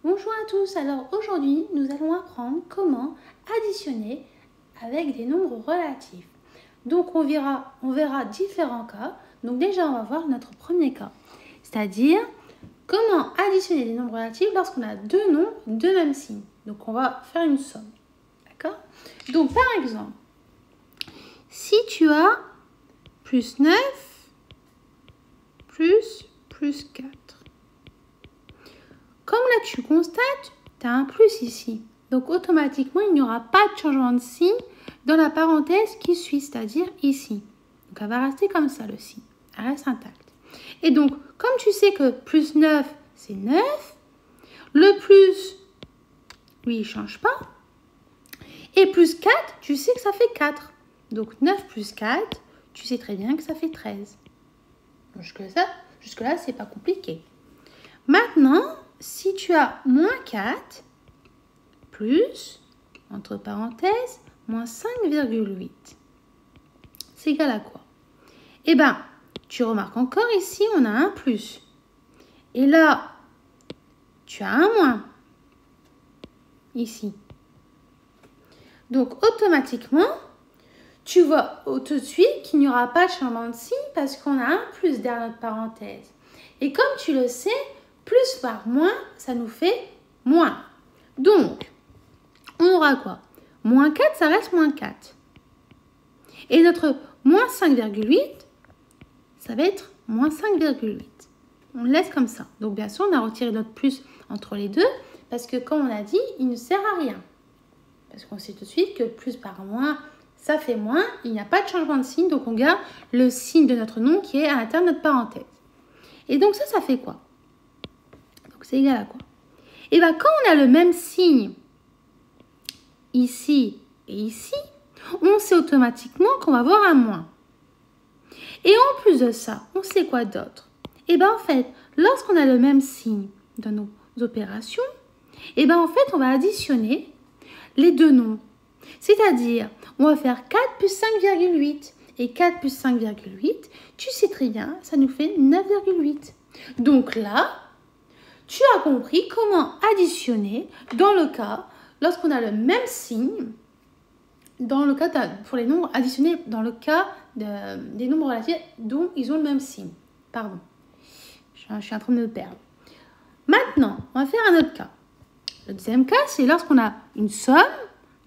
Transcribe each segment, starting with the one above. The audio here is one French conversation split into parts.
Bonjour à tous, alors aujourd'hui nous allons apprendre comment additionner avec des nombres relatifs. Donc on verra différents cas. Donc déjà on va voir notre premier cas, c'est-à-dire comment additionner des nombres relatifs lorsqu'on a deux nombres de même signe. Donc on va faire une somme, d'accord? Donc par exemple, si tu as plus 9 plus 4. Comme là, tu constates, tu as un plus ici. Donc, automatiquement, il n'y aura pas de changement de signe dans la parenthèse qui suit, c'est-à-dire ici. Donc, elle va rester comme ça, le signe. Elle reste intacte. Et donc, comme tu sais que plus 9, c'est 9, le plus, lui, il ne change pas. Et plus 4, tu sais que ça fait 4. Donc, 9 plus 4, tu sais très bien que ça fait 13. Jusque-là, c'est pas compliqué. Maintenant, si tu as moins 4, plus, entre parenthèses, moins 5,8, c'est égal à quoi? Eh bien, tu remarques encore ici, on a un plus. Et là, tu as un moins, ici. Donc, automatiquement, tu vois tout de suite qu'il n'y aura pas de changement de signe parce qu'on a un plus derrière notre parenthèse. Et comme tu le sais, plus par moins, ça nous fait moins. Donc, on aura quoi? Moins 4, ça reste moins 4. Et notre moins 5,8, ça va être moins 5,8. On le laisse comme ça. Donc, bien sûr, on a retiré notre plus entre les deux parce que, comme on a dit, il ne sert à rien. Parce qu'on sait tout de suite que plus par moins, ça fait moins. Il n'y a pas de changement de signe. Donc, on garde le signe de notre nom qui est à l'intérieur de notre parenthèse. Et donc, ça fait quoi? Donc, c'est égal à quoi? Et bien, quand on a le même signe ici et ici, on sait automatiquement qu'on va avoir un moins. Et en plus de ça, on sait quoi d'autre? Et bien, en fait, lorsqu'on a le même signe dans nos opérations, et bien, en fait, on va additionner les deux nombres. C'est-à-dire, on va faire 4 plus 5,8. Et 4 plus 5,8, tu sais très bien, ça nous fait 9,8. Donc là, tu as compris comment additionner dans le cas, lorsqu'on a le même signe, dans le cas pour les nombres additionnés, dans le cas des nombres relatifs dont ils ont le même signe. Pardon, je suis en train de me perdre. Maintenant, on va faire un autre cas. Le deuxième cas, c'est lorsqu'on a une somme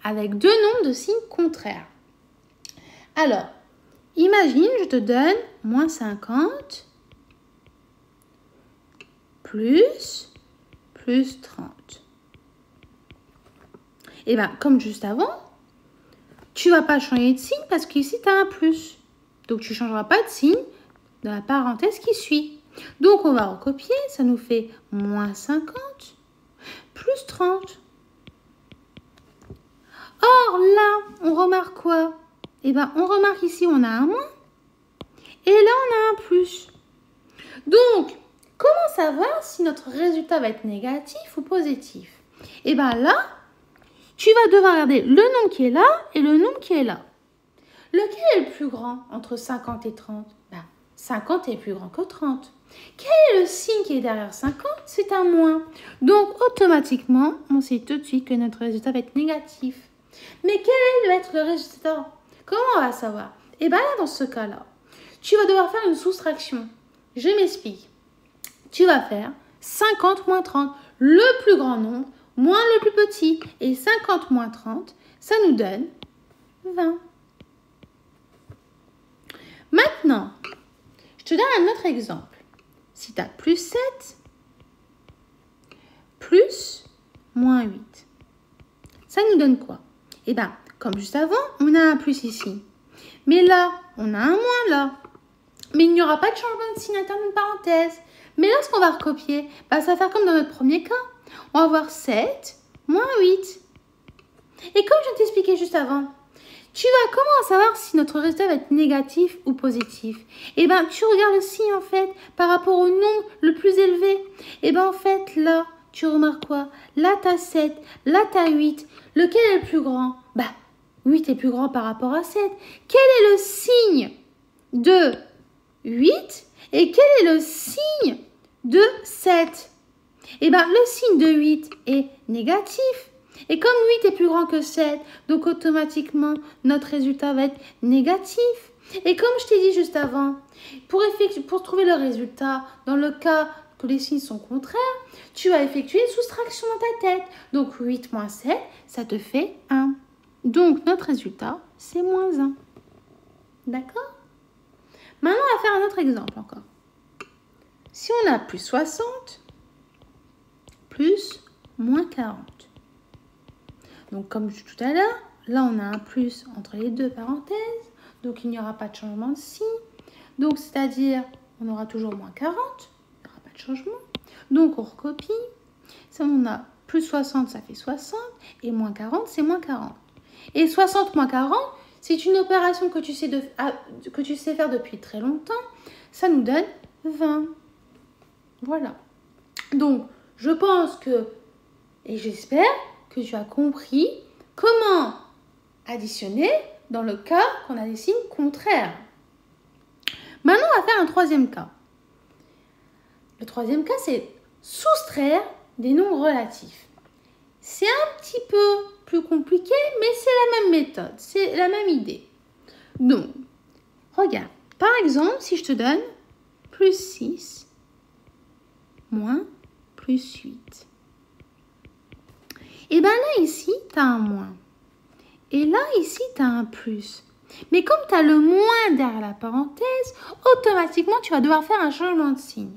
avec deux nombres de signes contraires. Alors, imagine, je te donne moins 50 plus 30. Et bien, comme juste avant, tu ne vas pas changer de signe parce qu'ici, tu as un plus. Donc, tu ne changeras pas de signe dans la parenthèse qui suit. Donc, on va recopier. Ça nous fait moins 50 plus 30. Or, là, on remarque quoi? Eh bien, on remarque ici, on a un moins. Et là, on a un plus. Donc, comment savoir si notre résultat va être négatif ou positif? Eh bien là, tu vas devoir regarder le nombre qui est là et le nombre qui est là. Lequel est le plus grand entre 50 et 30? Ben, 50 est plus grand que 30. Quel est le signe qui est derrière 50? C'est un moins. Donc, automatiquement, on sait tout de suite que notre résultat va être négatif. Mais quel va être le résultat? Comment on va savoir? Eh bien là, dans ce cas-là, tu vas devoir faire une soustraction. Je m'explique. Tu vas faire 50 moins 30, le plus grand nombre, moins le plus petit. Et 50 moins 30, ça nous donne 20. Maintenant, je te donne un autre exemple. Si tu as plus 7, plus moins 8, ça nous donne quoi? Eh bien, comme juste avant, on a un plus ici. Mais là, on a un moins là. Mais il n'y aura pas de changement de signe interne de parenthèse. Mais lorsqu'on va recopier, bah, ça va faire comme dans notre premier cas. On va avoir 7 moins 8. Et comme je t'expliquais juste avant, tu vas comment savoir si notre résultat va être négatif ou positif? Eh bien, tu regardes le signe en fait par rapport au nombre le plus élevé. Eh bien, en fait, là, tu remarques quoi? Là, tu as 7, là, tu as 8. Lequel est le plus grand? Bah, 8 est plus grand par rapport à 7. Quel est le signe de 8 et quel est le signe de 7? Eh bien, le signe de 8 est négatif. Et comme 8 est plus grand que 7, donc automatiquement, notre résultat va être négatif. Et comme je t'ai dit juste avant, pour trouver le résultat, dans le cas que les signes sont contraires, tu vas effectuer une soustraction dans ta tête. Donc 8 moins 7, ça te fait 1. Donc notre résultat, c'est moins 1. D'accord? Maintenant, on va faire un autre exemple encore. Si on a plus 60, plus moins 40. Donc comme tout à l'heure, là on a un plus entre les deux parenthèses. Donc il n'y aura pas de changement de signe. Donc c'est-à-dire, on aura toujours moins 40. Il n'y aura pas de changement. Donc on recopie. Ça, on a plus 60, ça fait 60. Et moins 40, c'est moins 40. Et 60 moins 40, c'est une opération que tu sais faire depuis très longtemps. Ça nous donne 20. Voilà. Donc, je pense que, et j'espère que tu as compris comment additionner dans le cas qu'on a des signes contraires. Maintenant, on va faire un troisième cas. Le troisième cas, c'est soustraire des nombres relatifs. C'est un petit peu plus compliqué, mais c'est la même méthode, c'est la même idée. Donc, regarde, par exemple, si je te donne plus 6 moins plus 8. Et bien là, ici, tu as un moins. Et là, ici, tu as un plus. Mais comme tu as le moins derrière la parenthèse, automatiquement, tu vas devoir faire un changement de signe.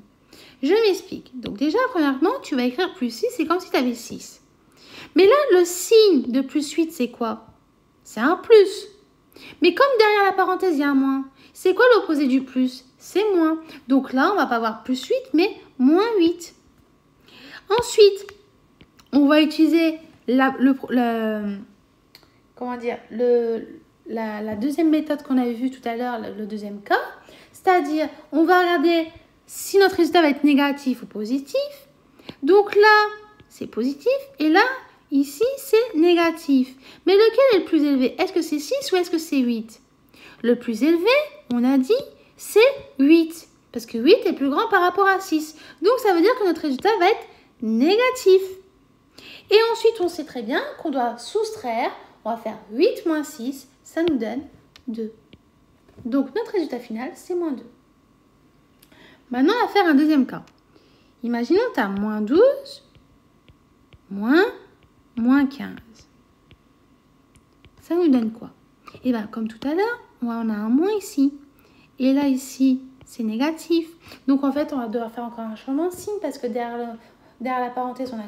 Je m'explique. Donc déjà, premièrement, tu vas écrire plus 6, c'est comme si tu avais 6. Mais là, le signe de plus 8, c'est quoi? C'est un plus. Mais comme derrière la parenthèse, il y a un moins, c'est quoi l'opposé du plus? C'est moins. Donc là, on ne va pas avoir plus 8, mais moins 8. Ensuite, on va utiliser la deuxième méthode qu'on avait vue tout à l'heure, le deuxième cas. C'est-à-dire, on va regarder si notre résultat va être négatif ou positif. Donc là, c'est positif. Et là, ici, c'est négatif. Mais lequel est le plus élevé? Est-ce que c'est 6 ou est-ce que c'est 8? Le plus élevé, on a dit, c'est 8. Parce que 8 est plus grand par rapport à 6. Donc, ça veut dire que notre résultat va être négatif. Et ensuite, on sait très bien qu'on doit soustraire. On va faire 8 moins 6. Ça nous donne 2. Donc, notre résultat final, c'est moins 2. Maintenant, on va faire un deuxième cas. Imaginons que tu as moins 12, moins 15. Ça nous donne quoi? Et bien, comme tout à l'heure, on a un moins ici. Et là, ici, c'est négatif. Donc, en fait, on va devoir faire encore un changement de signe parce que derrière la parenthèse, on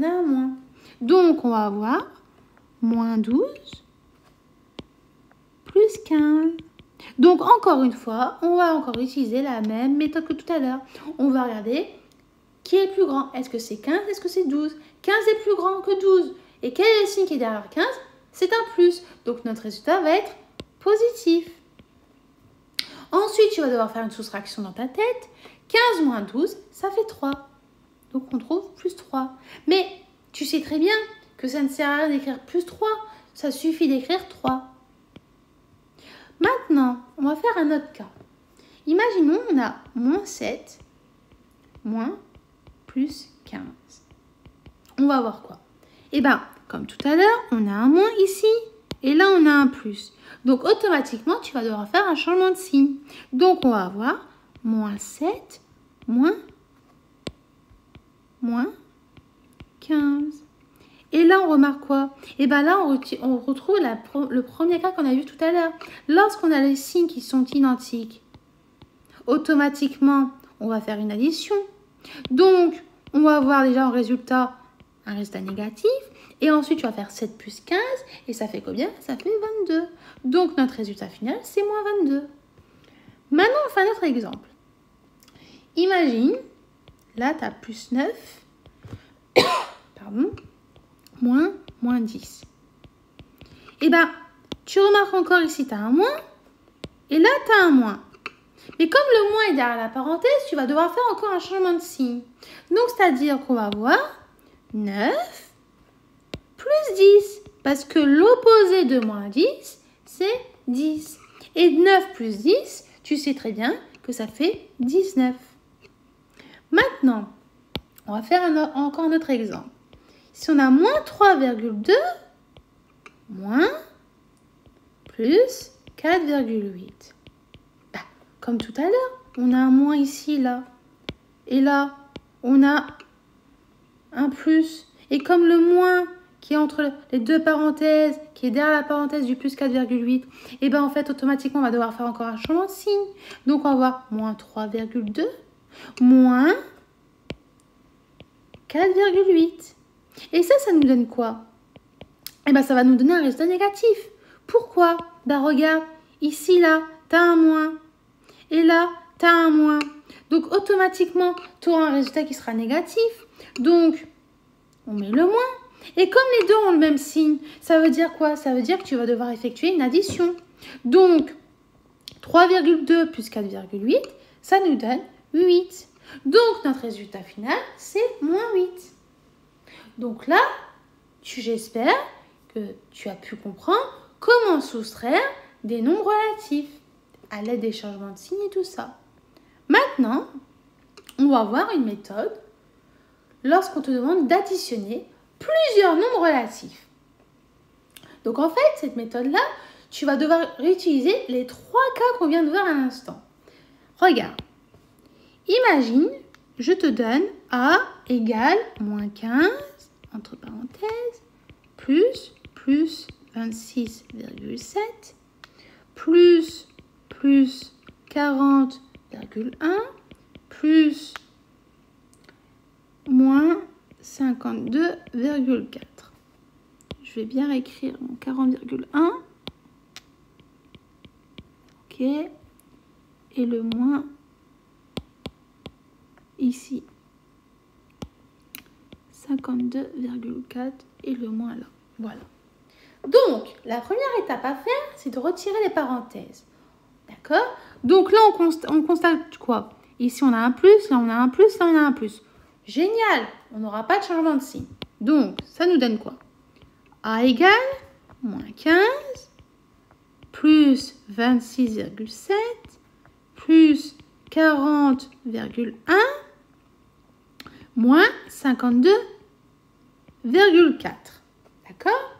a un moins. Donc, on va avoir moins 12 plus 15. Donc, encore une fois, on va encore utiliser la même méthode que tout à l'heure. On va regarder qui est le plus grand. Est-ce que c'est 15? Est-ce que c'est 12? 15 est plus grand que 12. Et quel est le signe qui est derrière 15? C'est un plus. Donc, notre résultat va être positif. Ensuite, tu vas devoir faire une soustraction dans ta tête. 15 moins 12, ça fait 3. Donc, on trouve plus 3. Mais tu sais très bien que ça ne sert à rien d'écrire plus 3. Ça suffit d'écrire 3. Maintenant, on va faire un autre cas. Imaginons, on a moins 7, moins plus 15. On va voir quoi? Eh bien, comme tout à l'heure, on a un moins ici. Et là, on a un plus. Donc, automatiquement, tu vas devoir faire un changement de signe. Donc, on va avoir moins 7, moins 15. Et là, on remarque quoi? Et bien là, on retrouve le premier cas qu'on a vu tout à l'heure. Lorsqu'on a les signes qui sont identiques, automatiquement, on va faire une addition. Donc, on va avoir déjà un résultat négatif. Et ensuite, tu vas faire 7 plus 15. Et ça fait combien? Ça fait 22. Donc, notre résultat final, c'est moins 22. Maintenant, on fait un autre exemple. Imagine, là, tu as plus 9. Pardon. Moins 10. Et bien, tu remarques encore ici, tu as un moins. Et là, tu as un moins. Mais comme le moins est derrière la parenthèse, tu vas devoir faire encore un changement de signe. Donc, c'est-à-dire qu'on va avoir 9 plus 10. Parce que l'opposé de moins 10, c'est 10. Et 9 plus 10, tu sais très bien que ça fait 19. Maintenant, On va faire encore un autre exemple. Si on a moins 3,2, moins plus 4,8. Bah, comme tout à l'heure, on a un moins ici, là. Et là, on a un plus. Et comme le moins qui est entre les deux parenthèses, qui est derrière la parenthèse du plus 4,8, et bien en fait, automatiquement, on va devoir faire encore un changement de signe. Donc, on va avoir moins 3,2, moins 4,8. Et ça nous donne quoi? Eh bien, ça va nous donner un résultat négatif. Pourquoi? Ben, regarde, ici, là, tu as un moins. Et là, tu as un moins. Donc, automatiquement, tu auras un résultat qui sera négatif. Donc, on met le moins. Et comme les deux ont le même signe, ça veut dire quoi? Ça veut dire que tu vas devoir effectuer une addition. Donc, 3,2 plus 4,8, ça nous donne 8. Donc, notre résultat final, c'est moins 8. Donc là, j'espère que tu as pu comprendre comment soustraire des nombres relatifs à l'aide des changements de signes et tout ça. Maintenant, on va voir une méthode lorsqu'on te demande d'additionner plusieurs nombres relatifs. Donc en fait, cette méthode-là, tu vas devoir réutiliser les 3 cas qu'on vient de voir à l'instant. Regarde. Imagine, je te donne A égale moins 15, entre parenthèses, plus 26,7, plus 40,1, plus moins 52,4. Je vais bien écrire mon 40,1. Ok. Et le moins ici. 52,4 et le moins là. Voilà. Donc, la première étape à faire, c'est de retirer les parenthèses. D'accord? Donc là, on constate quoi? Ici, on a un plus, là, on a un plus, là, on a un plus. Génial! On n'aura pas de changement de signe. Donc, ça nous donne quoi? A égale moins 15, plus 26,7, plus 40,1, moins 52,4. D'accord?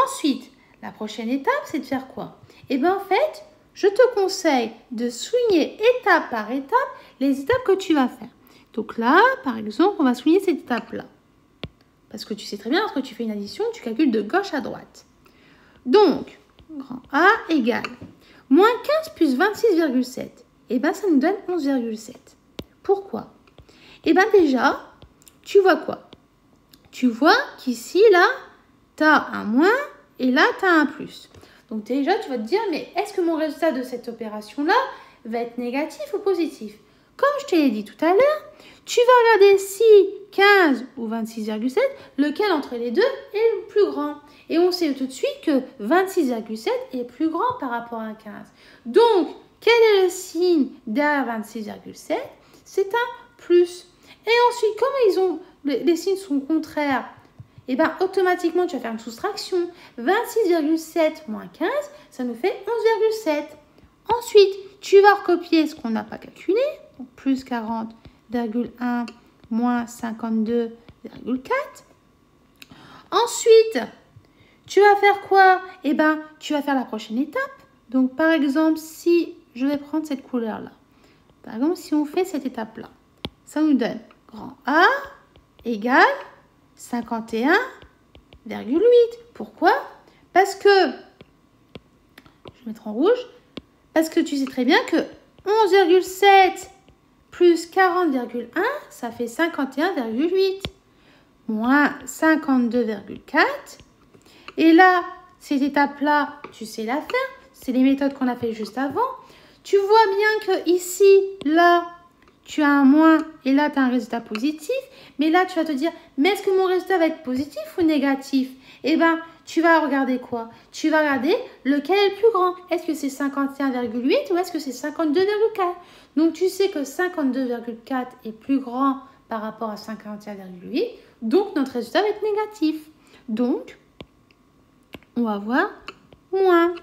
Ensuite, la prochaine étape, c'est de faire quoi? Eh bien, en fait, je te conseille de souligner étape par étape les étapes que tu vas faire. Donc là, par exemple, on va souligner cette étape-là. Parce que tu sais très bien, lorsque tu fais une addition, tu calcules de gauche à droite. Donc, grand A égale moins 15 plus 26,7. Eh bien, ça nous donne 11,7. Pourquoi? Eh bien, déjà, tu vois quoi? Tu vois qu'ici, là, tu as un moins et là, tu as un plus. Donc, déjà, tu vas te dire, mais est-ce que mon résultat de cette opération-là va être négatif ou positif? Comme je te l'ai dit tout à l'heure, tu vas regarder si 15 ou 26,7, lequel entre les deux est le plus grand. Et on sait tout de suite que 26,7 est plus grand par rapport à 15. Donc, quel est le signe derrière 26,7? C'est un plus. Et ensuite, comme les signes sont contraires, et bien automatiquement, tu vas faire une soustraction. 26,7 moins 15, ça nous fait 11,7. Ensuite, tu vas recopier ce qu'on n'a pas calculé. Donc, plus 40,1 moins 52,4. Ensuite, tu vas faire quoi? Eh bien, tu vas faire la prochaine étape. Donc, par exemple, si je vais prendre cette couleur-là. Par exemple, si on fait cette étape-là, ça nous donne grand A égale 51,8. Pourquoi? Parce que, je vais mettre en rouge, parce que tu sais très bien que 11,7 plus 40,1, ça fait 51,8. Moins 52,4. Et là, cette étape-là, tu sais la faire. C'est les méthodes qu'on a fait juste avant. Tu vois bien que ici, là, tu as un moins et là, tu as un résultat positif. Mais là, tu vas te dire, mais est-ce que mon résultat va être positif ou négatif? Eh bien, tu vas regarder quoi? Tu vas regarder lequel est le plus grand. Est-ce que c'est 51,8 ou est-ce que c'est 52,4? Donc, tu sais que 52,4 est plus grand par rapport à 51,8. Donc, notre résultat va être négatif. Donc, on va voir moins.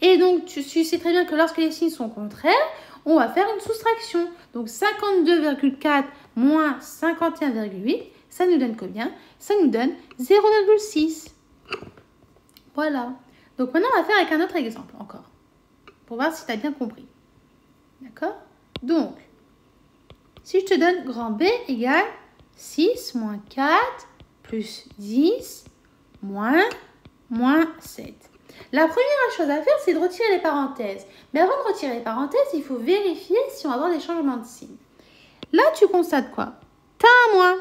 Et donc, tu sais très bien que lorsque les signes sont contraires, on va faire une soustraction. Donc, 52,4 moins 51,8, ça nous donne combien? Ça nous donne 0,6. Voilà. Donc maintenant, on va faire avec un autre exemple encore, pour voir si tu as bien compris. D'accord? Donc, si je te donne grand B égale 6 moins 4 plus 10 moins 7. La première chose à faire, c'est de retirer les parenthèses. Mais avant de retirer les parenthèses, il faut vérifier si on va avoir des changements de signe. Là, tu constates quoi? Tu as un moins.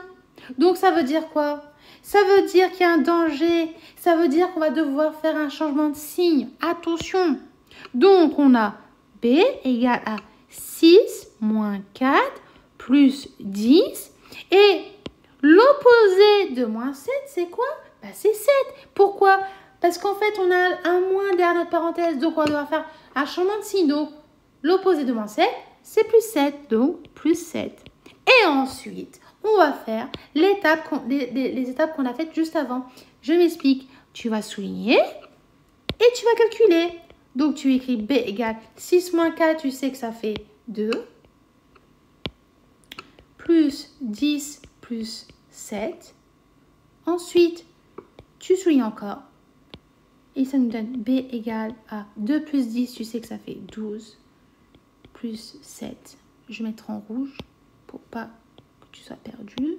Donc, ça veut dire quoi? Ça veut dire qu'il y a un danger. Ça veut dire qu'on va devoir faire un changement de signe. Attention. Donc, on a B égale à 6 moins 4 plus 10. Et l'opposé de moins 7, c'est quoi? Bah, c'est 7. Pourquoi? Parce qu'en fait, on a un moins derrière notre parenthèse. Donc, on va devoir faire un changement de signe. Donc, l'opposé de moins 7, c'est plus 7. Donc, plus 7. Et ensuite, on va faire les étapes qu'on a faites juste avant. Je m'explique. Tu vas souligner et tu vas calculer. Donc, tu écris B égale 6 moins 4, tu sais que ça fait 2. Plus 10 plus 7. Ensuite, tu soulignes encore. Et ça nous donne B égale à 2 plus 10, tu sais que ça fait 12. Plus 7. Je vais mettre en rouge pour pas que tu sois perdu.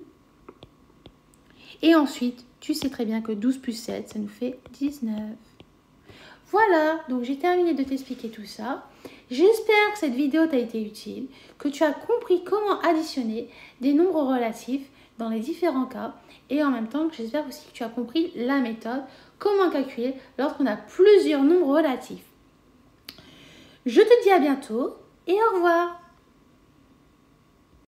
Et ensuite, tu sais très bien que 12 plus 7, ça nous fait 19. Voilà, donc j'ai terminé de t'expliquer tout ça. J'espère que cette vidéo t'a été utile, que tu as compris comment additionner des nombres relatifs dans les différents cas. Et en même temps, j'espère aussi que tu as compris la méthode, comment calculer lorsqu'on a plusieurs nombres relatifs. Je te dis à bientôt et au revoir.